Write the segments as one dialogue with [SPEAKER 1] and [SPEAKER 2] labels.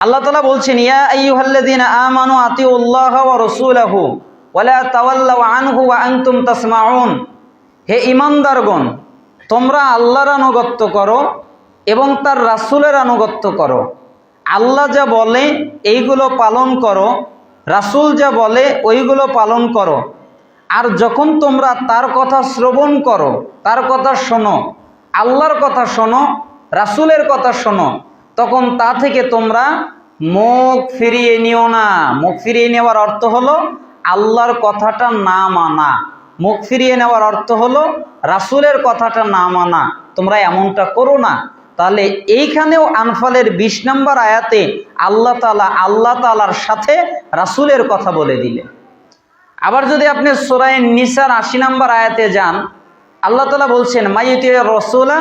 [SPEAKER 1] আল্লাহ তাআলা বলছেন, ইয়া আইয়ুহাল্লাযীনা আমানু আতিউল্লাহ ওয়া রাসূলাহু ওয়া লা তাওয়াল্লাউ আনহু ওয়া আনতুম তাসমাউন। হে ঈমানদারগণ, তোমরা আল্লাহর আনুগত্য করো এবং তার রাসূলের আনুগত্য করো। আল্লাহ যা বলে এইগুলো পালন করো, রাসূল যা বলে ওইগুলো পালন করো। আর যখন তোমরা তার কথা শ্রবণ করো, তার কথা শোনো, আল্লাহর কথা শোনো, রাসূলের কথা শোনো, তখন তা থেকে তোমরা মুখ ফিরিয়ে নিও না। মুখ ফিরিয়ে নেওয়ার অর্থ হলো আল্লাহর কথাটা না মানা। মুখ ফিরিয়ে নেওয়ার অর্থ হলো রাসূলের কথাটা না মানা। তোমরা এমনটা করো না। তাহলে এইখানেও আনফালের 20 নম্বর আয়াতে আল্লাহ তাআলার সাথে রাসূলের কথা বলে দিলেন। আবার যদি আপনি সূরা নিসার 80 নম্বর আয়াতে যান, আল্লাহ তাআলা বলছেন, মাইয়ুতির রাসূলা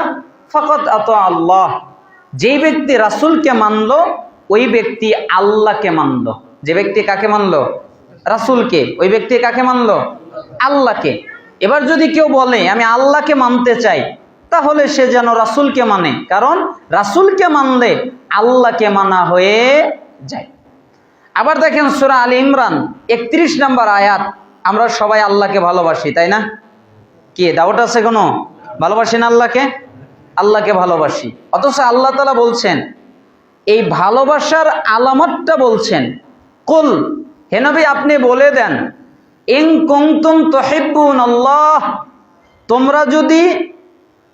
[SPEAKER 1] ফাকাদ আতা আল্লাহ। যেই ব্যক্তি রাসূলকে মানল ওই ব্যক্তি আল্লাহকে মানল। যে ব্যক্তি কাকে মানল? রাসূলকে। ওই ব্যক্তি কাকে মানল? আল্লাহকে। এবার যদি কেউ বলে আমি আল্লাহকে মানতে চাই, তাহলে সে যেন রাসূলকে মানে, কারণ রাসূলকে মানলে আল্লাহকে মানা হয়ে যায়। আবার দেখেন সূরা আলে ইমরান 31 নম্বর আয়াত। আমরা সবাই আল্লাহকে ভালোবাসি, তাই না? কি ডাউট আছে কোনো? ভালোবাসি না আল্লাহকে? আল্লাহকে ভালোবাসি। অথচ আল্লাহ তাআলা বলছেন, এই ভালোবাসার আলামতটা বলছেন, কুল, হে নবী আপনি বলে দেন, ইন কুনতুম তুহিব্বুনাল্লাহ, তোমরা যদি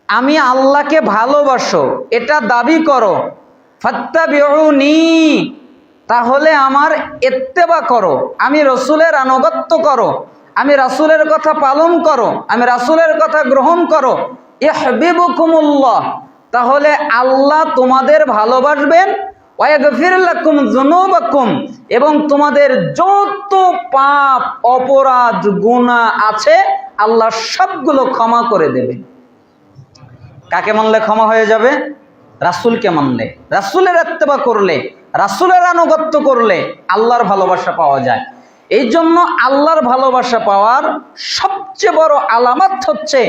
[SPEAKER 1] আমি আল্লাহকে ভালোবাসো এটা দাবি করো, ফাত্তাবিউনি, তাহলে আমার ইত্তেবা করো, আমি রাসূলের আনুগত্য করো, আমি রাসূলের কথা পালন করো, আমি রাসূলের কথা গ্রহণ করো, ইহবিবুকুমুল্লাহ, তাহলে আল্লাহ তোমাদের ভালোবাসবেন, ওয়া ইয়াগফির লাকুম যুনুবাকুম, এবং তোমাদের যত পাপ অপরাধ গুনাহ আছে আল্লাহ সবগুলো ক্ষমা করে দেবেন। কাকে মানলে ক্ষমা হয়ে যাবে? রাসূলকে মানলে, রাসূলের ইত্তেবা করলে, রাসূলের আনুগত্য করলে আল্লাহর ভালোবাসা পাওয়া যায়। এই জন্য আল্লাহর ভালোবাসা পাওয়ার সবচেয়ে বড় আলামত হচ্ছে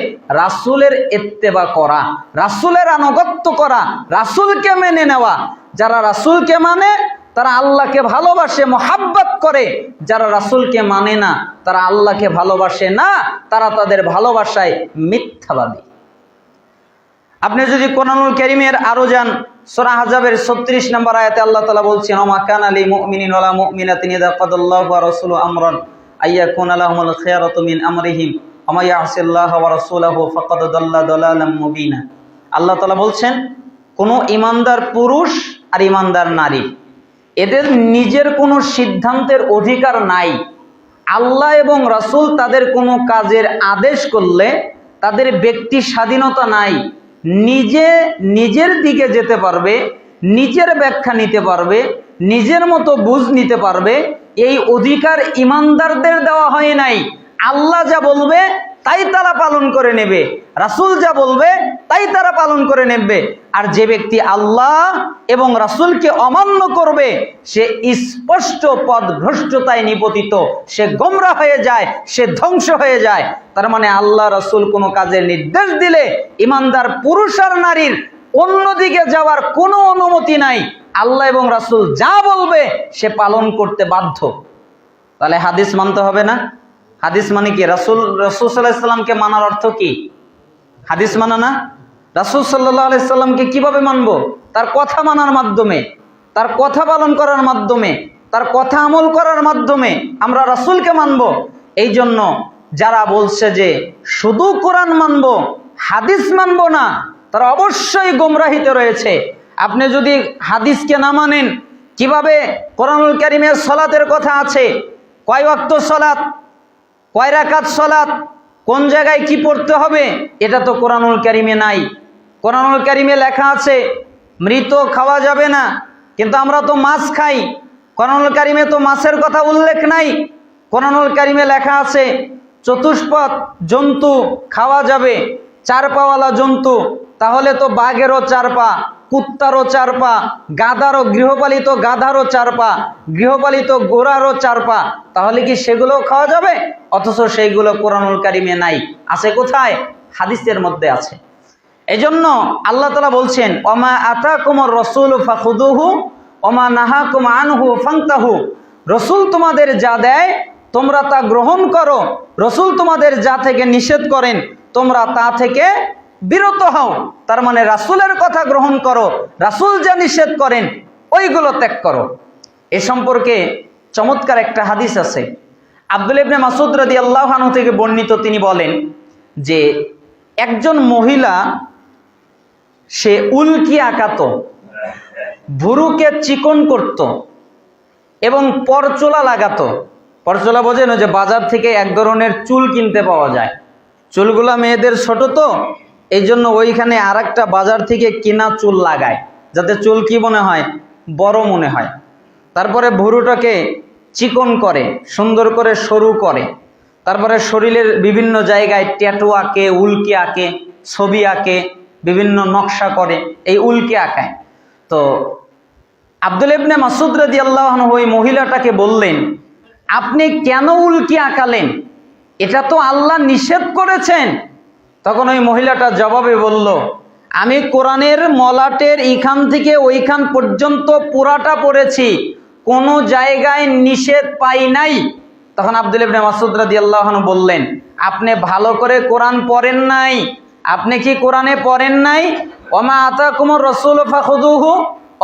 [SPEAKER 1] রাসূলের ইত্তেবা করা, রাসূলের আনুগত্য করা, রাসূলকে মেনে নেওয়া। যারা রাসূলকে মানে তারা আল্লাহকে ভালোবাসে, মহাব্বত করে। যারা রাসূলকে মানে না তারা আল্লাহকে ভালোবাসে না, তারা তাদের ভালোবাসায় মিথ্যাবাদী। আপনি যদি কোরআনুল কারীমের আরো যান, সূরা আহজাবের 36 নম্বর আয়াতে আল্লাহ তাআলা বলছেন, ওমা কানা লিল মুমিনিন ওয়ালা মুমিনাতিন ইযা কাদাল্লাহু ওয়া রাসূলুহু আমরান আইয়াকুনা লাহুমুল খিয়ারাতু মিন আমরিহিম ওয়া মা ইয়াসিল্লাহু ওয়া রাসূলুহু ফাকাদ দাল্লা দালালাম মুবিনা। আল্লাহ তাআলা বলছেন, কোন ঈমানদার পুরুষ আর ঈমানদার নারী এদের নিজের কোনো সিদ্ধান্তের অধিকার নাই। আল্লাহ এবং রাসূল তাদের কোনো কাজের আদেশ করলে তাদের ব্যক্তি স্বাধীনতা নাই। নিজের দিকে যেতে পারবে, নিজের ব্যাখ্যা নিতে পারবে, নিজের মতো বুঝ নিতে পারবে, এই অধিকার ঈমানদারদের দেওয়া হয় নাই। আল্লাহ যা বলবে তাই তারা পালন করে নেবে, রাসূল যা বলবে তাই তারা পালন করে নেবে। আর যে ব্যক্তি আল্লাহ এবং রাসূলকে অমান্য করবে সে স্পষ্ট পথভ্রষ্টতায় নিপতিত, সে গোমরা হয়ে যায়, সে ধ্বংস হয়ে যায়। তার মানে আল্লাহ রাসূল কোনো কাজের নির্দেশ দিলে ঈমানদার পুরুষ আর নারীর অন্যদিকে যাওয়ার কোনো অনুমতি নাই। আল্লাহ এবং রাসূল যা বলবে সে পালন করতে বাধ্য। তাহলে হাদিস মানতে হবে না? হাদিস মানে কি? রাসূল সাল্লাল্লাহু আলাইহি সাল্লামকে মানার অর্থ কি? হাদিস মানা না? রাসূল সাল্লাল্লাহু আলাইহি সাল্লামকে কিভাবে মানবো? তার কথা মানার মাধ্যমে, তার কথা পালন করার মাধ্যমে, তার কথা আমল করার মাধ্যমে আমরা রাসূলকে মানবো। এই জন্য যারা বলছে যে শুধু কোরআন মানবো, হাদিস মানবো না, তারা অবশ্যই গোমরাহিতে রয়েছে। আপনি যদি হাদিসকে না মানেন, কিভাবে কোরআনুল কারীমের সালাতের কথা আছে, কয় ওয়াক্ত সালাত, কয় রাকাত সালাত, কোন জায়গায় কি পড়তে হবে, এটা তো কোরআনুল কারীমে নাই। কোরআনুল কারীমে লেখা আছে মৃত খাওয়া যাবে না, কিন্তু আমরা তো মাছ খাই। কোরআনুল কারীমে তো মাছের কথা উল্লেখ নাই। কোরআনুল কারীমে লেখা আছে চতুষ্পদ জন্তু খাওয়া যাবে, 4 পাওয়ালা জন্তু। তাহলে তো বাঘেরও 4 পা, কুত্তারও 4 পা, গাধারও, গৃহপালিত গাধারও 4 পা, গৃহপালিত ঘোড়ারও 4 পা। তাহলে কি সেগুলো খাওয়া যাবে? অথচ সেইগুলো কোরআনুল কারীমে নাই। আছে কোথায়? হাদিসের মধ্যে আছে। এজন্য আল্লাহ তাআলা বলছেন, ওমা আতাকুমুর রাসূলু ফাখুযুহু ওমা নাহাকুম আনহু ফান্তাহু, রসুল তোমাদের যা দেয় তোমরা তা গ্রহণ করো, রসুল তোমাদের যা থেকে নিষেধ করেন তোমরা তা থেকে বিরত হও। তার মানে রাসূলের কথা গ্রহণ করো, রাসূল যা নিষেধ করেন ওইগুলো ত্যাগ করো। এ সম্পর্কে চমৎকার একটা হাদিস আছে, আব্দুল্লাহ ইবনে মাসউদ রাদিয়াল্লাহু আনহু থেকে বর্ণিত। তিনি বলেন যে একজন মহিলা সে উল্কি আঁকাতো, ভুরুকে চিকন করত এবং পরচুলা লাগাতো। পরচুলা বোঝেন, যে বাজার থেকে এক ধরনের চুল কিনতে পাওয়া যায়, চুলগুলা মেয়েদের ছোট তো এই জন্য ওইখানে আর একটা বাজার থেকে কিনা চুল লাগায় যাতে চুল কি মনে হয়, বড় মনে হয়। তারপরে ভুরুটাকে চিকন করে, সুন্দর করে সরু করে, তারপরে শরীরের বিভিন্ন জায়গায় ট্যাটু আঁকে, উল্কি আঁকে, ছবি আঁকে, বিভিন্ন নকশা করে, এই উল্কি আঁকায়। তো আব্দুল্লাহ ইবনে মাসউদ রাদিয়াল্লাহু আনহু ওই মহিলাটাকে বললেন, আপনি কেন উল্কি আঁকালেন? এটা তো আল্লাহ নিষেধ করেছেন। তখন ওই মহিলাটা জবাবে বলল, আমি কোরআনের মলাটের এইখান থেকে ওইখান পর্যন্ত পুরাটা পড়েছি, কোনো জায়গায় নিষেধ পাই নাই। তখন আব্দুল্লাহ ইবনে মাসউদ রাদিয়াল্লাহু আনহু বললেন, আপনি ভালো করে কোরআন পড়েন নাই। আপনি কি কোরআনে পড়েন নাই? ওমা আতাকুমুর রাসূল ফাখুযুহু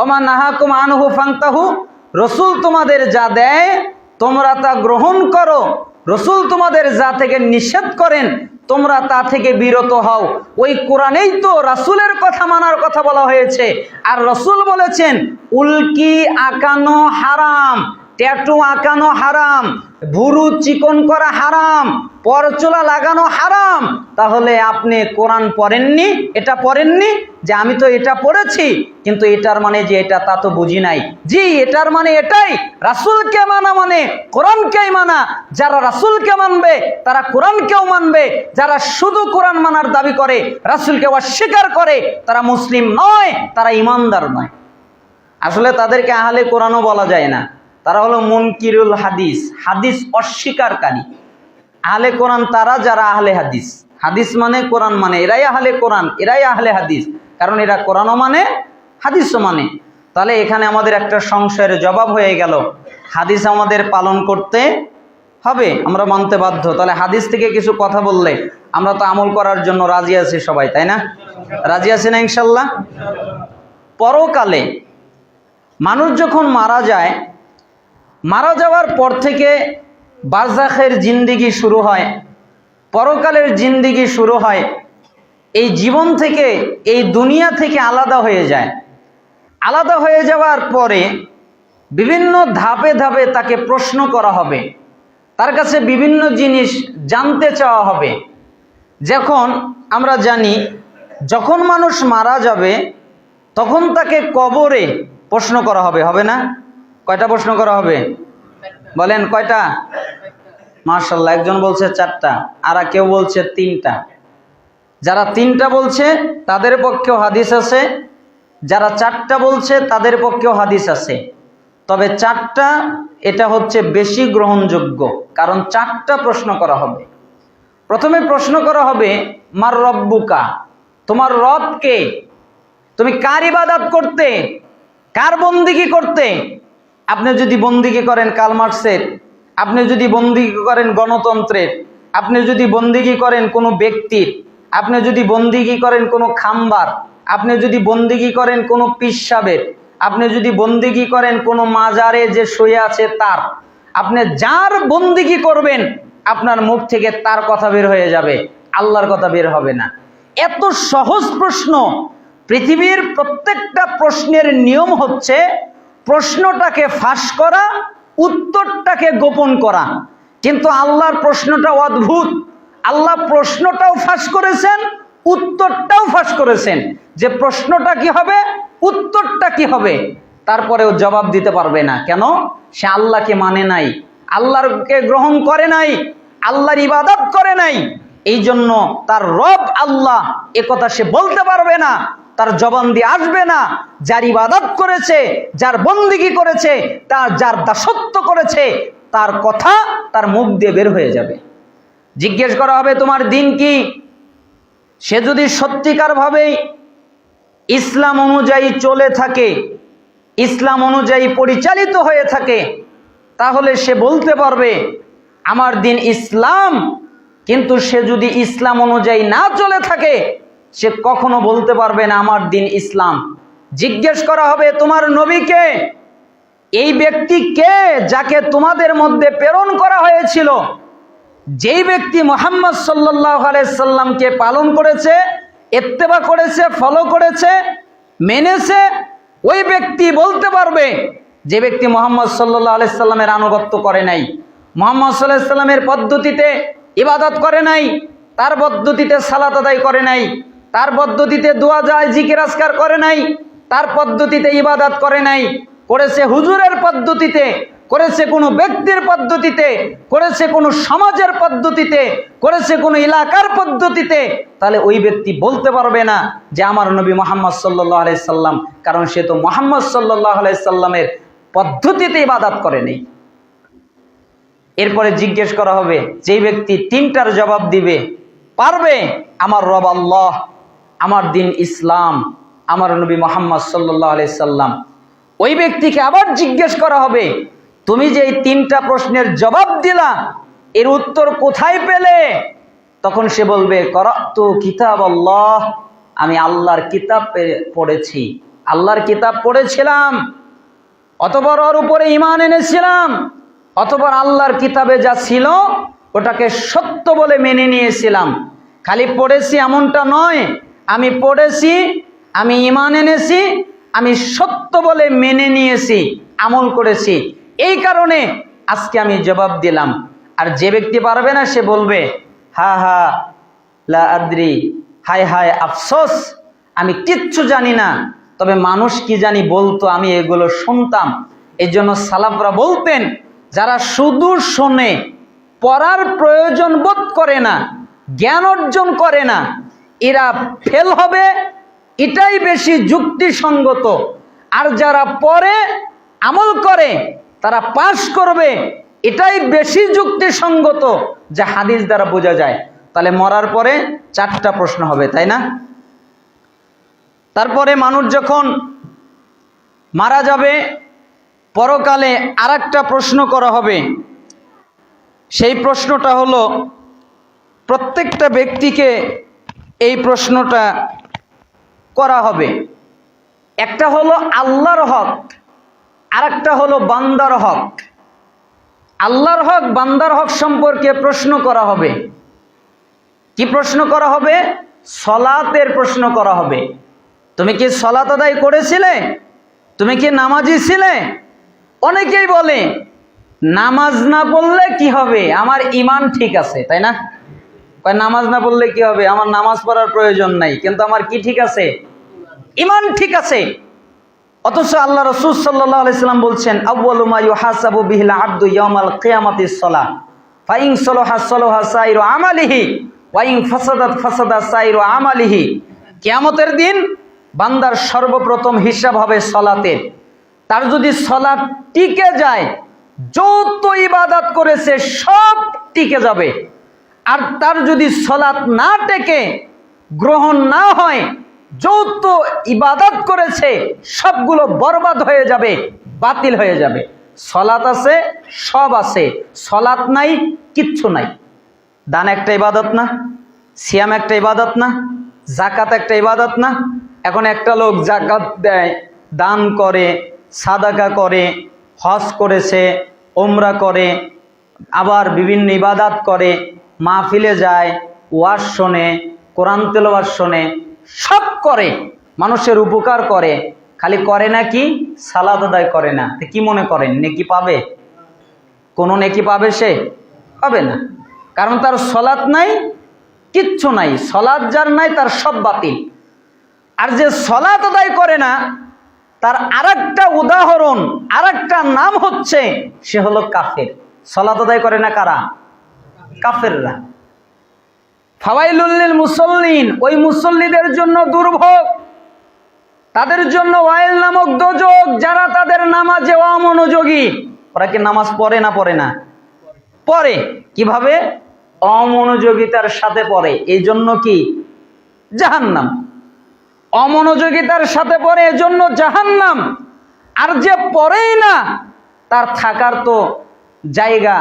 [SPEAKER 1] ওমা নাহাকুম আনহু ফান্তাহু, রসুল তোমাদের যা দেয় তোমরা তা গ্রহণ করো, রসুল তোমাদের যা থেকে নিষেধ করেন তোমরা তা থেকে বিরত হও। ওই কোরআনেই তো রাসূলের কথা মানার কথা বলা হয়েছে। আর রাসূল বলেছেন উল্কি আঁকানো হারাম, ট্যাটু আঁকানো হারাম, ভুরু চিকন করা হারাম, পরচুলা লাগানো হারাম। তাহলে আপনি কোরআন পড়েননি, এটা পড়েননি যে আমি তো এটা পড়েছি কিন্তু এটার মানে যে এটা তা তো বুঝি নাই। জি, এটার মানে এটাই, রাসূলকে মানা মানে কোরআনকেই মানা। যারা রাসূলকে মানবে তারা কোরআনকেও মানবে। যারা শুধু কোরআন মানার দাবি করে রাসূলকে অস্বীকার করে তারা মুসলিম নয়, তারা ঈমানদার নয়। আসলে তাদেরকে আহলে কোরআনও বলা যায় না, তারা হলো মুনকিরুল হাদিস, হাদিস অস্বীকারী। আহলে কোরআন তারা যারা আহলে হাদিস, হাদিস মানে কোরআন মানে, এরাই আহলে কোরআন, এরাই আহলে হাদিস, কারণ এরা কোরআনও মানে হাদিসও মানে। তাহলে এখানে আমাদের একটা সংশয়ের জবাব হয়ে গেল, হাদিস আমাদের পালন করতে হবে, আমরা মানতে বাধ্য। তাহলে হাদিস থেকে কিছু কথা বললে আমরা তো আমল করার জন্য রাজি আছি সবাই, তাই না? রাজি আছি না ইনশাল্লাহ? পরকালে মানুষ যখন মারা যায়, মারা যাওয়ার পর থেকে বারজাখের জিন্দিগি শুরু হয়, পরকালের জিন্দিগি শুরু হয়। এই জীবন থেকে, এই দুনিয়া থেকে আলাদা হয়ে যায়। আলাদা হয়ে যাওয়ার পরে বিভিন্ন ধাপে ধাপে তাকে প্রশ্ন করা হবে, তার কাছে বিভিন্ন জিনিস জানতে চাওয়া হবে। যখন আমরা জানি যখন মানুষ মারা যাবে তখন তাকে কবরে প্রশ্ন করা হবে, হবে না? কয়টা প্রশ্ন করা হবে বলেন? কয়টা? মাশাআল্লাহ, একজন বলছে 4টা, আর কেউ বলছে 3টা। যারা 3টা বলছে তাদের পক্ষেও হাদিস আছে, যারা 4টা বলছে তাদের পক্ষেও হাদিস আছে। তবে 4টা এটা হচ্ছে বেশি গ্রহণযোগ্য, কারণ 4টা প্রশ্ন করা হবে। প্রথমে প্রশ্ন করা হবে মার রব্বুকা, তোমার রব কে? তুমি কার ইবাদত করতে, কার বন্দিগি করতে? আপনি যদি বন্দিগি করেন কার্ল মার্কসের, আপনি যদি বন্দিগি করেন গণতন্ত্রের, আপনি যদি বন্দিগি করেন কোনো ব্যক্তির, আপনি যদি বন্দিগি করেন কোনো খাম্বার, আপনি যদি বন্দিগি করেন কোনো পিসাবের, আপনি যদি বন্দিগি করেন কোনো মাজারে যে শুয়ে আছে তার, আপনি যার বন্দিগি করবেন আপনার মুখ থেকে তার কথা বের হয়ে যাবে, আল্লাহর কথা বের হবে না। এত সহজ প্রশ্ন। পৃথিবীর প্রত্যেকটা প্রশ্নের নিয়ম হচ্ছে প্রশ্নটাকে ফাঁস করা, উত্তরটাকে গোপন করা। কিন্তু আল্লাহর প্রশ্নটা অদ্ভুত। আল্লাহ প্রশ্নটাও ফাঁস করেছেন, উত্তরটাও ফাঁস করেছেন। যে প্রশ্নটা কি হবে, উত্তরটা কি হবে, তারপরেও জবাব দিতে পারবে না। কেন? সে আল্লাহকে মানে নাই, আল্লাহকে গ্রহণ করে নাই, আল্লাহর ইবাদত করে নাই। এই জন্য তার রব আল্লাহ একথা সে বলতে পারবে না, তার জবান দিয়ে আসবে না। যার ইবাদত করেছে, যার বন্দিগি করেছে, তার যার দাসত্ব করেছে, তার কথা তার মুখ দিয়ে বের হয়ে যাবে। জিজ্ঞেস করা হবে তোমার দিন কি? সে যদি সত্যিকার ভাবে ইসলাম অনুযায়ী চলে থাকে ইসলাম অনুযায়ী পরিচালিত হয়ে থাকে, তাহলে সে বলতে পারবে আমার দিন ইসলাম। কিন্তু সে যদি ইসলাম অনুযায়ী না চলে থাকে, সে কখনো বলতে পারবে না আমার দিন ইসলাম। জিজ্ঞেস করা হবে তোমার নবীকে, এই ব্যক্তি কে যাকে তোমাদের মধ্যে প্রেরণ করা হয়েছিল? যেই ব্যক্তি মুহাম্মদ সাল্লাল্লাহু আলাইহি সাল্লামকে পালন করেছে, ইত্তেবা করেছে, ফলো করেছে, মেনেছে, ওই ব্যক্তি বলতে পারবে। যে ব্যক্তি মুহাম্মদ সাল্লাল্লাহু আলাইহি সাল্লামের আনুগত্য করে নাই, মুহাম্মদ সাল্লাল্লাহু আলাইহি সাল্লামের পদ্ধতিতে ইবাদত করে নাই, তার পদ্ধতিতে সালাত আদায় করে নাই, তার পদ্ধতিতে দোয়া যায় জিকির আজকার করে নাই, তার পদ্ধতিতে ইবাদত করে নাই, করেছে হুজুরের পদ্ধতিতে, করেছে কোনো ব্যক্তির পদ্ধতিতে, করেছে কোনো সমাজের পদ্ধতিতে, করেছে কোনো এলাকার পদ্ধতিতে, তাহলে ওই ব্যক্তি বলতে পারবে না যে আমার নবী মুহাম্মদ সাল্লাল্লাহু আলাইহি সাল্লাম, কারণ সে তো মুহাম্মদ সাল্লাল্লাহু আলাইহি সাল্লামের পদ্ধতিতে ইবাদত করে নেই। এরপরে জিজ্ঞেস করা হবে, যেই ব্যক্তি তিনটার জবাব দিবে পারবে, আমার রব আল্লাহ, আমার দিন ইসলাম, আমার নবী মুহাম্মদ সাল্লাল্লাহু আলাইহি সাল্লাম, ওই ব্যক্তিকে আবার জিজ্ঞেস করা হবে তুমি যে এই তিনটা প্রশ্নের জবাব দিলা, এর উত্তর কোথায় পেলে? তখন সে বলবে করাতু কিতাব আল্লাহ, আমি আল্লাহর কিতাব পড়েছি, আল্লাহর কিতাব পড়েছিলাম, অতঃপর ওর উপরে ঈমান এনেছিলাম, অতঃপর আল্লাহর কিতাবে যা ছিল ওটাকে সত্য বলে মেনে নিয়েছিলাম। খালি পড়েছি এমনটা নয়, আমি পড়েছি, আমি ঈমান এনেছি, আমি সত্য বলে মেনে নিয়েছি, আমল করেছি, এই কারণে আজকে আমি জবাব দিলাম। আর যে ব্যক্তি পারবে না সে বলবে হা হা লা আদ্রি, হায় হায় আফসোস, আমি কিচ্ছু জানি না, তবে মানুষ কি জানি বলতো, আমি এগুলো শুনতাম। এই জন্য সালাফরা বলতেন যারা শুধু শোনে, পড়ার প্রয়োজন বোধ করে না, জ্ঞান অর্জন করে না, এরা ফেল হবে, এটাই বেশি যুক্তিসঙ্গত। আর যারা পড়ে আমল করে তারা পাশ করবে, এটাই বেশি যুক্তিসঙ্গত, যা হাদিস দ্বারা বোঝা যায়। তাহলে মরার পরে চারটা প্রশ্ন হবে, তাই না? তারপরে মানুষ যখন মারা যাবে, পরকালে আরেকটা প্রশ্ন করা হবে। সেই প্রশ্নটা হলো, প্রত্যেকটা ব্যক্তিকে এই প্রশ্নটা করা হবে। একটা হলো আল্লাহর হক, আরেকটা হলো বান্দার হক। আল্লাহর হক, বান্দার হক সম্পর্কে প্রশ্ন করা হবে। কি প্রশ্ন করা হবে? সলাতের প্রশ্ন করা হবে। তুমি কি সলাত আদায় করেছিলে? তুমি কি নামাজি ছিলে? অনেকেই বলে নামাজ না পড়লে কি হবে, আমার ঈমান ঠিক আছে, তাই না? নামাজ না পড়লে কি হবে, আমার নামাজ পড়ার প্রয়োজন নাই, কিন্তু আমার কি ঠিক আছে? ঈমান ঠিক আছে। অথচ আল্লাহ রাসূল সাল্লাল্লাহু আলাইহি সাল্লাম বলছেন আউয়ালু মা ইউহাসাবু বিহিল আবদু ইয়াউমাল কিয়ামাতিস সালাহ ফাইন সালাহা সালাহা সাইরু আমালিহি ওয়া ইন ফাসাদাত ফাসাদা সাইরু আমালিহি। কিয়ামতের দিন বান্দার সর্বপ্রথম হিসাব হবে সালাতের। তার যদি সালাত টিকে যায়, যত ইবাদত করেছে সব টিকে যাবে। আর তার যদি সালাত না টেকে, গ্রহণ না হয়, যত ইবাদত করেছে সবগুলো বরবাদ হয়ে যাবে, বাতিল হয়ে যাবে। সালাত আছে, সব আছে, সালাত নাই, কিচ্ছু নাই। দান একটা ইবাদত না? সিয়াম একটা ইবাদত না? যাকাত একটা ইবাদত না? এখন একটা লোক যাকাত দেয়, দান করে, সাদাকা করে, হজ করেছে, ওমরা করে, আবার বিভিন্ন ইবাদত করে, মাহফিলে যায়, ওয়াজ শোনে, কোরআন তেলাওয়াত শোনে, সব করে, মানুষের উপকার করে, খালি করে না কি? সালাত আদায় করে না। তো কি মনে করেন নেকি পাবে? কোনো নেকি পাবে? সে পাবে না, কারণ তার সালাত নাই, কিচ্ছু নাই। সালাত যার নাই তার সব বাতিল। আর যে সালাত আদায় করে না, তার আরেকটা উদাহরণ, আরেকটা নাম হচ্ছে, সে হলো কাফের। সালাত আদায় করে না কারা? কাফেররা। ফাওয়াইলুল লিল মুসাল্লিন, ওই মুসল্লিদের জন্য দুর্ভোগ, তাদের জন্য ওয়াইল নামক দোজখ, যারা তাদের নামাজে অমনোযোগী। ওরা কি নামাজ পড়ে না? পড়ে না? পড়ে। কিভাবে? অমনোযোগিতার সাথে পড়ে, এই জন্য কি? জাহান্নাম। অমনোযোগিতার সাথে পড়ে, এজন্য জাহান্নাম। আর যে পড়েই না তার থাকার তো জায়গা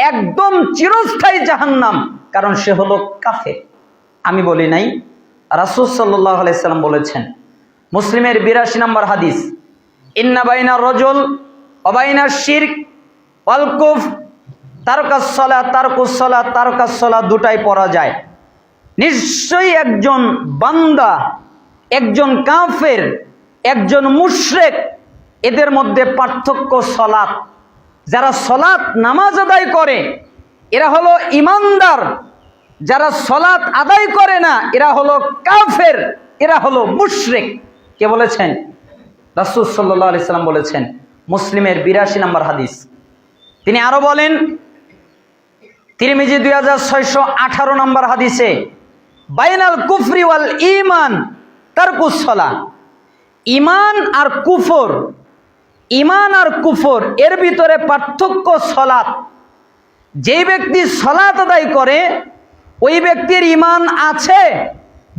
[SPEAKER 1] একদম চিরস্থায়ী জাহান্নাম, কারণ সে হলো কাফের। আমি বলি নাই, রাসূল সাল্লাল্লাহু আলাইহি সাল্লাম বলেছেন। মুসলিমের 82 নম্বর হাদিস, ইন্না বাইনা রজুল ওয়া বাইনা শিরক ওয়াল কুফর তারকাস সালাত দুটাই পড়া যায়। নিশ্চয়ই একজন বান্দা, একজন কাফের, একজন মুশরিক, এদের মধ্যে পার্থক্য সলাত। যারা সলাত নামাজ আদায় করে এরা হলো ইমানদার, যারা সলাত আদায় করে না এরা হলো কাফের, এরা হলো মুশরিক। কে বলেছেন? রাসূল সাল্লাল্লাহু আলাইহি সাল্লাম বলেছেন। মুসলিমের 82 নম্বর হাদিস। তিনি আরো বলেন, তিরমিজি 2618 নম্বর হাদিসে, বাইনাল কুফরি ওয়াল ঈমান তারকুস সালাহ। ঈমান আর কুফর, ঈমান আর কুফর এর ভিতরে পার্থক্য সালাত। যেই ব্যক্তি সালাত আদায় করে ওই ব্যক্তির ঈমান আছে,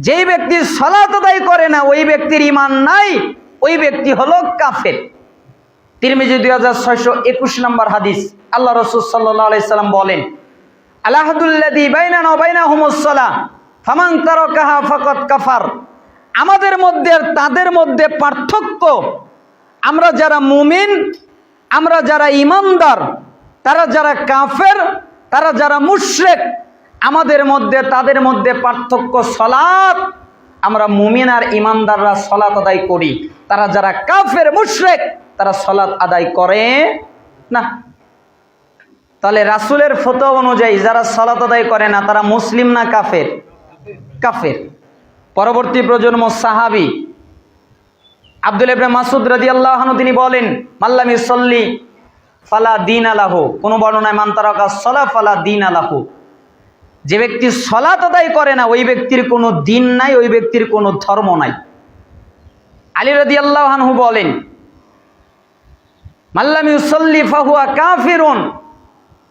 [SPEAKER 1] যেই ব্যক্তি সালাত আদায় করে না ওই ব্যক্তির ঈমান নাই, ওই ব্যক্তি হলো কাফের। তিরমিজি 2621 নম্বর হাদিস, আল্লাহ রাসূল সাল্লাল্লাহু আলাইহি সাল্লাম বলেন, আল-আহদুল্লাযী বাইনানা ওয়া বাইনাহুমুস সালাহ ফামান তারাকাহা ফাকাদ কাফার। আমাদের মধ্যে আর তাদের মধ্যে পার্থক্য, আমরা যারা মুমিন, আমরা যারা ঈমানদার, তারা যারা কাফের, তারা যারা মুশরিক, আমাদের মধ্যে তাদের মধ্যে পার্থক্য সালাত। আমরা মুমিন আর ঈমানদাররা সালাত আদায় করি, তারা যারা কাফের মুশরিক তারা সালাত আদায় করে না। তাহলে রাসূলের ফতোয়া অনুযায়ী যারা সালাত আদায় করে না তারা মুসলিম না কাফের? কাফের। পরবর্তী প্রজন্ম সাহাবী আব্দুল্লাহ ইবনে মাসউদ রাদিয়াল্লাহু আনহু তিনি বলেন, মাল্লাম ইউসাল্লি ফালা দীনা লাহু। কোন বর্ণনায় মান তারাকা সালাহ ফালা দীনা লাহু। যে ব্যক্তি সালাত আদায় করে না ওই ব্যক্তির কোনো দিন নাই, ওই ব্যক্তির কোনো ধর্ম নাই। আলী রাদিয়াল্লাহু আনহু বলেন, মাল্লাম ইউসাল্লি ফাহুয়া কাফিরুন।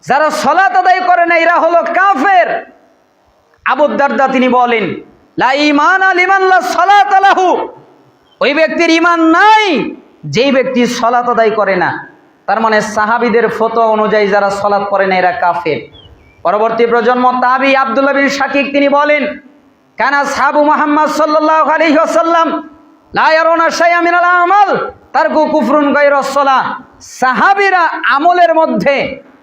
[SPEAKER 1] যারা সালাত আদায় করে না এরা হলো কাফের। আবু দারদা তিনি বলেন, লা ঈমানা লিমান লা সালাতা লাহু। ওই ব্যক্তির ঈমান নাই যেই ব্যক্তি সালাত আদায় করে না। তার মানে সাহাবীদের ফতোয়া অনুযায়ী যারা সালাত করে না এরা কাফের। পরবর্তী প্রজন্ম তাবি আব্দুল্লাহ বিন শাকিক তিনি বলেন, কানা আসহাবু মুহাম্মদ সাল্লাল্লাহু আলাইহি ওয়াসাল্লাম লা ইয়ারুনা শাইআ মিনাল আমাল তারকু কুফরুন গায়রাস সালাহ। সাহাবীরা আমলের মধ্যে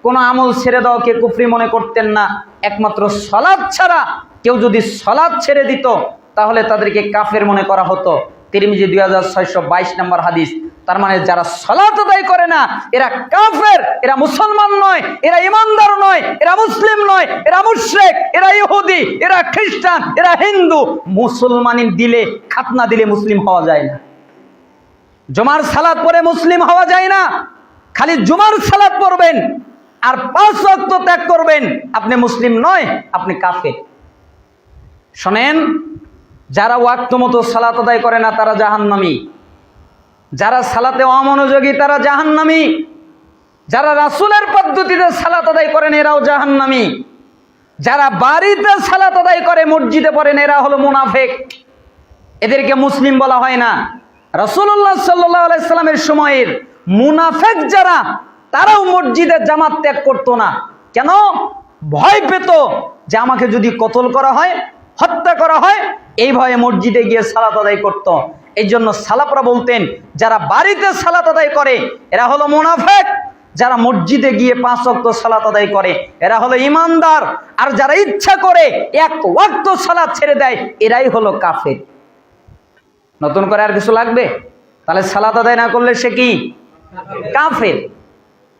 [SPEAKER 1] কোন আমল ছেড়ে দেওয়াকে কুফরি মনে করতেন না, একমাত্র সালাত ছাড়া। কেউ যদি সালাত ছেড়ে দিত তাহলে তাদেরকে কাফের মনে করা হতো। তিরমিজি 2622 নম্বর হাদিস। তার মানে যারা সালাত আদায় করে না এরা কাফের, এরা মুসলমান নয়, এরা ইমানদার নয়, এরা মুসলিম নয়, এরা মুশরিক, এরা ইহুদি, এরা খ্রিস্টান, এরা হিন্দু। মুসলমানি দিলে, খাতনা দিলে মুসলিম হওয়া যায় না। জুমার সালাত পড়ে মুসলিম হওয়া যায় না। খালি জুমার সালাত পড়বেন আর 5 ওয়াক্ত ত্যাগ করবেন, আপনি মুসলিম নয়, আপনি কাফের। শোনেন, যারা ওয়াক্ত মতো সালাত আদায় করে না তারা জাহান্নামী। যারা সালাতে অমনোযোগী তারা জাহান্নামী। যারা রাসূলের পদ্ধতিতে সালাত আদায় করেন এরাও জাহান্নামী। যারা বাড়িতে সালাত আদায় করে মসজিদে পড়েন এরা হলো মুনাফিক। এদেরকে মুসলিম বলা হয় না। রাসূলুল্লাহ সাল্লাল্লাহু আলাইহি সাল্লামের সময়ের মুনাফিক যারা, তারাও মসজিদে জামাত ত্যাগ করতো না। কেন? ভয় পেত যে আমাকে যদি কতল করা হয়, হত্যা করা হয়, এই ভয়ে মসজিদে গিয়ে সালাত আদায় করত। এই জন্য সালাফরা বলতেন যারা বাড়িতে সালাত আদায় করে এরা হলো মুনাফিক, যারা মসজিদে গিয়ে 5 ওয়াক্ত সালাত আদায় করে এরা হলো ইমানদার, আর যারা ইচ্ছা করে 1 ওয়াক্ত সালাত ছেড়ে দেয় এরাই হলো কাফের। নতুন করে আর কিছু লাগবে? তাহলে সালাত আদায় না করলে সে কি? কাফের।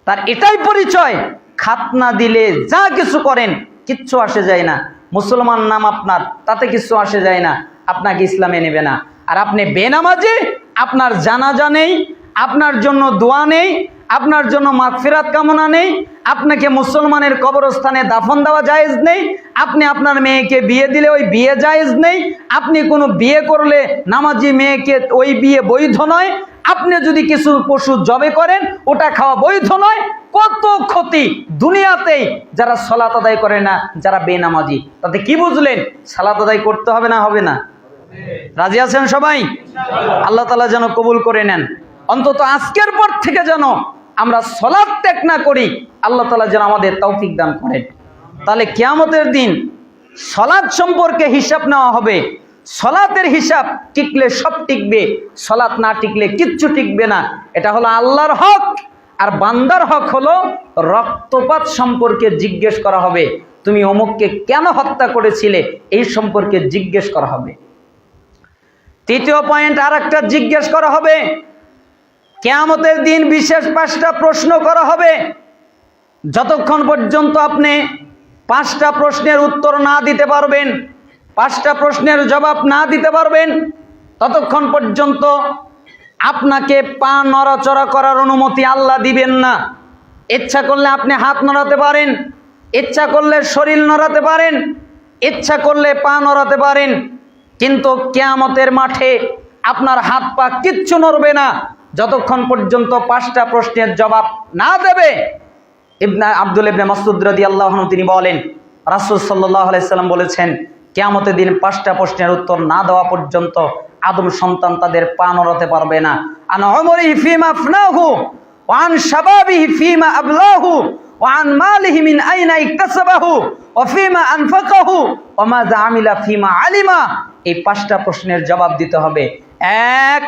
[SPEAKER 1] তার এটাই পরিচয়। খাতনা দিলে যা কিছু করেন কিচ্ছু আসে যায় না। মুসলমান নাম আপনার, তাতে কিছু আসে যায় না, আপনাকে ইসলামে নেবে না। আর আপনি বেনামাজি, আপনার জানাজা নেই, আপনার জন্য দোয়া নেই, আপনার জন্য মাগফিরাত কামনা নেই, আপনাকে মুসলমানের কবরস্থানে দাফন দেওয়া জায়েজ নেই, আপনি আপনার মেয়েকে বিয়ে দিলে ওই বিয়ে জায়েজ নেই, আপনি কোনো বিয়ে করলে নামাজি মেয়েকে ওই বিয়ে বৈধ নয়, আপনি যদি কিছু পশু জবে করেন ওটা খাওয়া বৈধ নয়। কত ক্ষতি দুনিয়াতেই। যারা সালাত আদায় করে না, যারা বেনামাজি, তাতে কি বুঝলেন? সালাত আদায় করতে হবে না, হবে না? রাজি আছেন সবাই? আল্লাহ তাআলা যেন কবুল করে নেন। অন্তত আজকের পর থেকে যেন আমরা সালাত ত্যাগ না করি, আল্লাহ তাআলা যেন আমাদের তৌফিক দান করেন। তাহলে কিয়ামতের দিন সালাত সম্পর্কে হিসাব নেওয়া হবে। সালাতের হিসাব টিকলে সব টিকবে, সালাত না টিকলে কিচ্ছু টিকবে না। এটা হলো আল্লাহর হক। আর বান্দার হক হলো রক্তপাত সম্পর্কে জিজ্ঞেস করা হবে, তুমি অমুককে কেন হত্যা করেছিলে, এই সম্পর্কে জিজ্ঞেস করা হবে। তৃতীয় পয়েন্ট, আর একটা জিজ্ঞেস করা হবে, কিয়ামতের দিন বিশেষ 5টা প্রশ্ন করা হবে। যতক্ষণ পর্যন্ত আপনি 5টা প্রশ্নের উত্তর না দিতে পারবেন, 5টা প্রশ্নের জবাব না দিতে পারবেন, ততক্ষণ পর্যন্ত আপনাকে পা নড়াচড়া করার অনুমতি আল্লাহ দিবেন না। ইচ্ছা করলে আপনি হাত নড়াতে পারেন, ইচ্ছা করলে শরীর নড়াতে পারেন, ইচ্ছা করলে পা নড়াতে পারেন, কিন্তু কিয়ামতের মাঠে আপনার হাত পা কিচ্ছু নড়বে না যতক্ষণ পর্যন্ত 5টা প্রশ্নের জবাব না দেবে। আব্দুল ইবনে মাসউদ রাদিয়াল্লাহু আনহু তিনি বলেন, রাসূল সাল্লাল্লাহু আলাইহি সাল্লাম বলেছেন, কিয়ামতের দিন 5টা প্রশ্নের উত্তর না দেওয়া পর্যন্ত আদম সন্তান তাদের পা নড়াতে পারবে না। আন উমরিহি ফিমা আফনাহু ওয়া আন শাবাবিহি ফিমা আবলাহু ওয়া আন মালিহি মিন আইনা ইকতাসাবাহু ওয়া ফিমা আনফাকাহু ওয়া মাযা আমিলা ফিমা আলিমা। এই 5টা প্রশ্নের জবাব দিতে হবে। 1,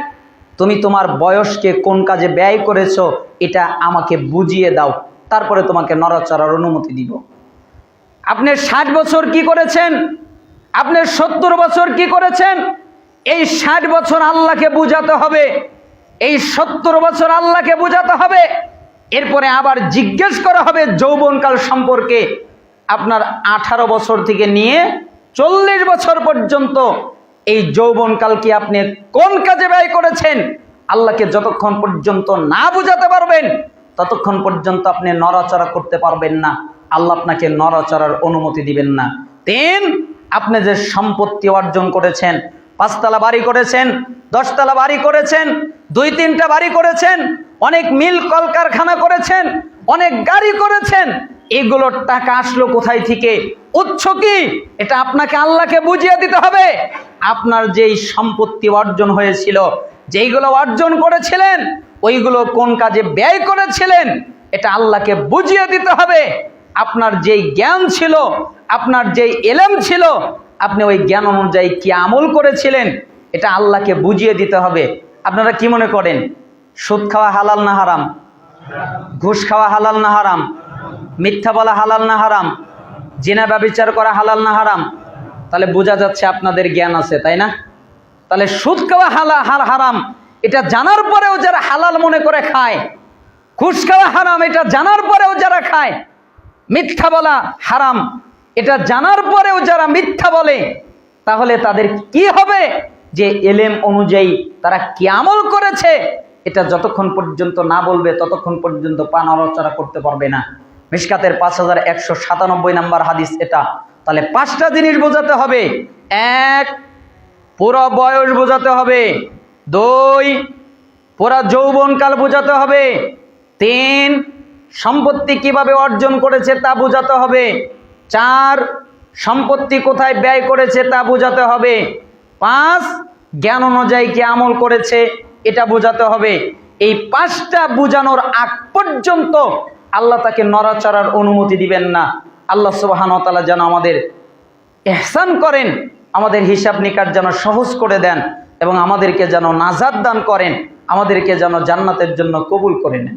[SPEAKER 1] তুমি তোমার বয়সকে কোন কাজে ব্যয় করেছো এটা আমাকে বুঝিয়ে দাও, তারপরে তোমাকে নড়াচড়ার অনুমতি দিব। আপনি 60 বছর কি করেছেন, আপনি 70 বছর কি করেছেন, এই 60 বছর আল্লাহকে বুঝাতে হবে, এই 70 বছর আল্লাহকে বুঝাতে হবে। এরপরে আবার জিজ্ঞেস করা হবে যৌবনকাল সম্পর্কে। আপনার 18 বছর থেকে নিয়ে 40 বছর পর্যন্ত এই যৌবনকাল কি আপনি কোন কাজে ব্যয় করেছেন, আল্লাহকে যতক্ষণ পর্যন্ত না বুঝাতে পারবেন ততক্ষণ পর্যন্ত আপনি নড়াচড়া করতে পারবেন না, আল্লাহ আপনাকে নড়াচড়ার অনুমতি দিবেন না। 3, আপনি যে সম্পত্তি অর্জন করেছেন, 5 তলা বাড়ি করেছেন, 10 তলা বাড়ি করেছেন, 2-3টা বাড়ি করেছেন, অনেক মিল কলকারখানা করেছেন, অনেক গাড়ি করেছেন, এগুলোর টাকা আসলো কোথায় থেকে, উৎস কি, এটা আপনাকে আল্লাহকে বুঝিয়ে দিতে হবে। আপনার যেই সম্পত্তি অর্জন হয়েছিল, যেইগুলো অর্জন করেছিলেন, ওইগুলো কোন কাজে ব্যয় করেছিলেন, এটা আল্লাহকে বুঝিয়ে দিতে হবে। আপনার যেই জ্ঞান ছিল, আপনার যেই ইলম ছিল, আপনি ওই জ্ঞান অনুযায়ী কি আমল করেছিলেন, এটা আল্লাহকে বুঝিয়ে দিতে হবে। আপনারা কি মনে করেন, সুদ খাওয়া হালাল না হারাম? ঘুষ খাওয়া হালাল না হারাম? মিথ্যা বলা হালাল না হারাম? জিনা ব্যভিচার করা হালাল না হারাম? তাহলে বোঝা যাচ্ছে আপনাদের জ্ঞান আছে, তাই না? তাহলে সুদ খাওয়া হারাম এটা জানার পরেও যারা হালাল মনে করে খায়, ঘুষ খাওয়া হারাম এটা জানার পরেও যারা খায়, মিথ্যা বলা হারাম এটা জানার পরেও যারা মিথ্যা বলে, তাহলে তাদের কি হবে, যে এলেম অনুযায়ী তারা কি আমল করেছে এটা যতক্ষণ পর্যন্ত না বলবে ততক্ষণ পর্যন্ত পা নড়াচড়া করতে পারবে না। মিশকাতের 5197 নম্বর হাদিস এটা। তাহলে 5টা জিনিস বোঝাতে হবে। 1, পুরো বয়স বোঝাতে হবে। 2, পুরা যৌবনকাল বোঝাতে হবে। 3, সম্পত্তি কিভাবে অর্জন করেছে তা বোঝাতে হবে। 4, সম্পত্তি কোথায় ব্যয় করেছে তা বোঝাতে হবে। 5, জ্ঞান অনুযায়ী কি আমল করেছে এটা বোঝাতে হবে। এই 5টা বোঝানোর আগ পর্যন্ত আল্লাহ তাকে নড়াচড়ার অনুমতি দিবেন না। আল্লাহ সুবহানাহু ওয়া তাআলা যেন আমাদের ইহসান করেন, আমাদের হিসাব নিকাশ যেন সহজ করে দেন এবং আমাদেরকে যেন নাজাত দান করেন, আমাদেরকে যেন জান্নাতের জন্য কবুল করে নেন।